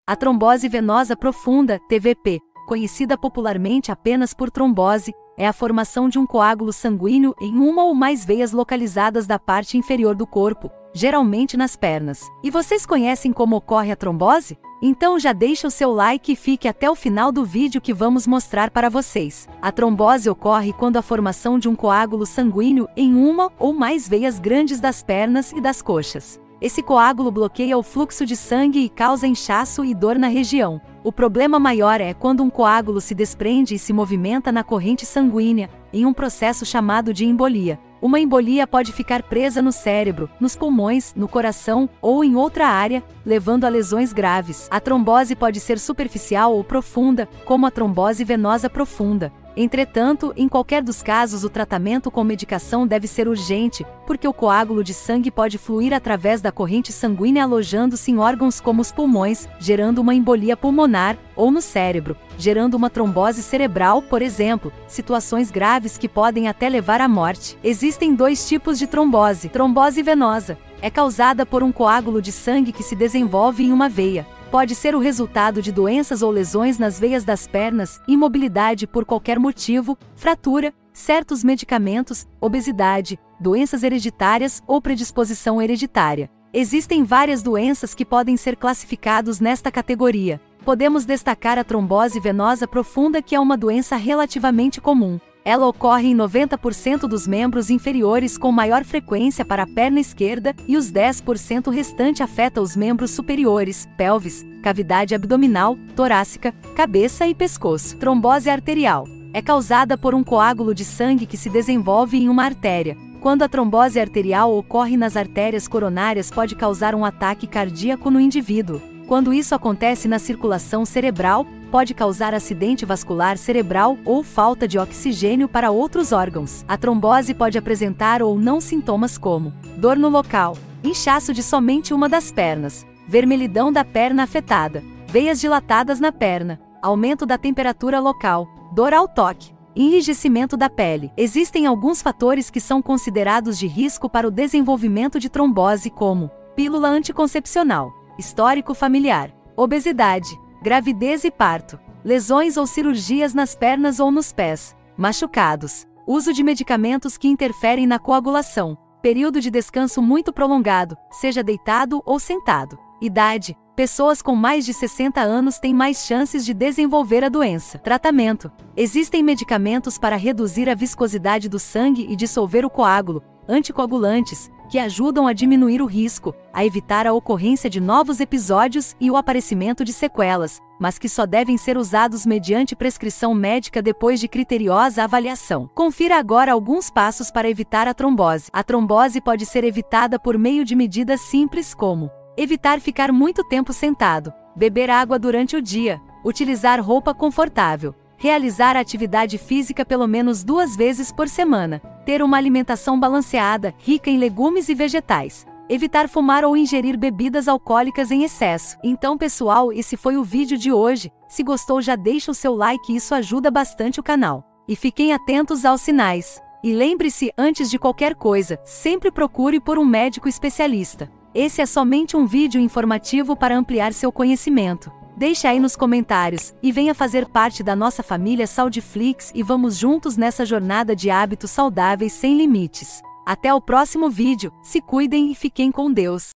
A trombose venosa profunda, TVP, conhecida popularmente apenas por trombose, é a formação de um coágulo sanguíneo em uma ou mais veias localizadas da parte inferior do corpo, geralmente nas pernas. E vocês conhecem como ocorre a trombose? Então já deixa o seu like e fique até o final do vídeo que vamos mostrar para vocês. A trombose ocorre quando a formação de um coágulo sanguíneo em uma ou mais veias grandes das pernas e das coxas. Esse coágulo bloqueia o fluxo de sangue e causa inchaço e dor na região. O problema maior é quando um coágulo se desprende e se movimenta na corrente sanguínea, em um processo chamado de embolia. Uma embolia pode ficar presa no cérebro, nos pulmões, no coração ou em outra área, levando a lesões graves. A trombose pode ser superficial ou profunda, como a trombose venosa profunda. Entretanto, em qualquer dos casos, o tratamento com medicação deve ser urgente, porque o coágulo de sangue pode fluir através da corrente sanguínea alojando-se em órgãos como os pulmões, gerando uma embolia pulmonar, ou no cérebro, gerando uma trombose cerebral, por exemplo, situações graves que podem até levar à morte. Existem dois tipos de trombose. Trombose venosa é causada por um coágulo de sangue que se desenvolve em uma veia. Pode ser o resultado de doenças ou lesões nas veias das pernas, imobilidade por qualquer motivo, fratura, certos medicamentos, obesidade, doenças hereditárias ou predisposição hereditária. Existem várias doenças que podem ser classificadas nesta categoria. Podemos destacar a trombose venosa profunda, que é uma doença relativamente comum. Ela ocorre em 90% dos membros inferiores com maior frequência para a perna esquerda e os 10% restante afeta os membros superiores, pelvis, cavidade abdominal, torácica, cabeça e pescoço. Trombose arterial é causada por um coágulo de sangue que se desenvolve em uma artéria. Quando a trombose arterial ocorre nas artérias coronárias, pode causar um ataque cardíaco no indivíduo. Quando isso acontece na circulação cerebral, pode causar acidente vascular cerebral ou falta de oxigênio para outros órgãos. A trombose pode apresentar ou não sintomas como dor no local, inchaço de somente uma das pernas, vermelhidão da perna afetada, veias dilatadas na perna, aumento da temperatura local, dor ao toque, enrijecimento da pele. Existem alguns fatores que são considerados de risco para o desenvolvimento de trombose, como pílula anticoncepcional, histórico familiar, obesidade, gravidez e parto, lesões ou cirurgias nas pernas ou nos pés, machucados, uso de medicamentos que interferem na coagulação, período de descanso muito prolongado, seja deitado ou sentado. Idade: pessoas com mais de 60 anos têm mais chances de desenvolver a doença. Tratamento: existem medicamentos para reduzir a viscosidade do sangue e dissolver o coágulo, anticoagulantes, que ajudam a diminuir o risco, a evitar a ocorrência de novos episódios e o aparecimento de sequelas, mas que só devem ser usados mediante prescrição médica depois de criteriosa avaliação. Confira agora alguns passos para evitar a trombose. A trombose pode ser evitada por meio de medidas simples como evitar ficar muito tempo sentado, beber água durante o dia, utilizar roupa confortável, realizar atividade física pelo menos 2 vezes por semana, ter uma alimentação balanceada, rica em legumes e vegetais, evitar fumar ou ingerir bebidas alcoólicas em excesso. Então pessoal, esse foi o vídeo de hoje. Se gostou, já deixa o seu like, isso ajuda bastante o canal. E fiquem atentos aos sinais. E lembre-se, antes de qualquer coisa, sempre procure por um médico especialista. Esse é somente um vídeo informativo para ampliar seu conhecimento. Deixe aí nos comentários, e venha fazer parte da nossa família Saudiflix e vamos juntos nessa jornada de hábitos saudáveis sem limites. Até o próximo vídeo, se cuidem e fiquem com Deus.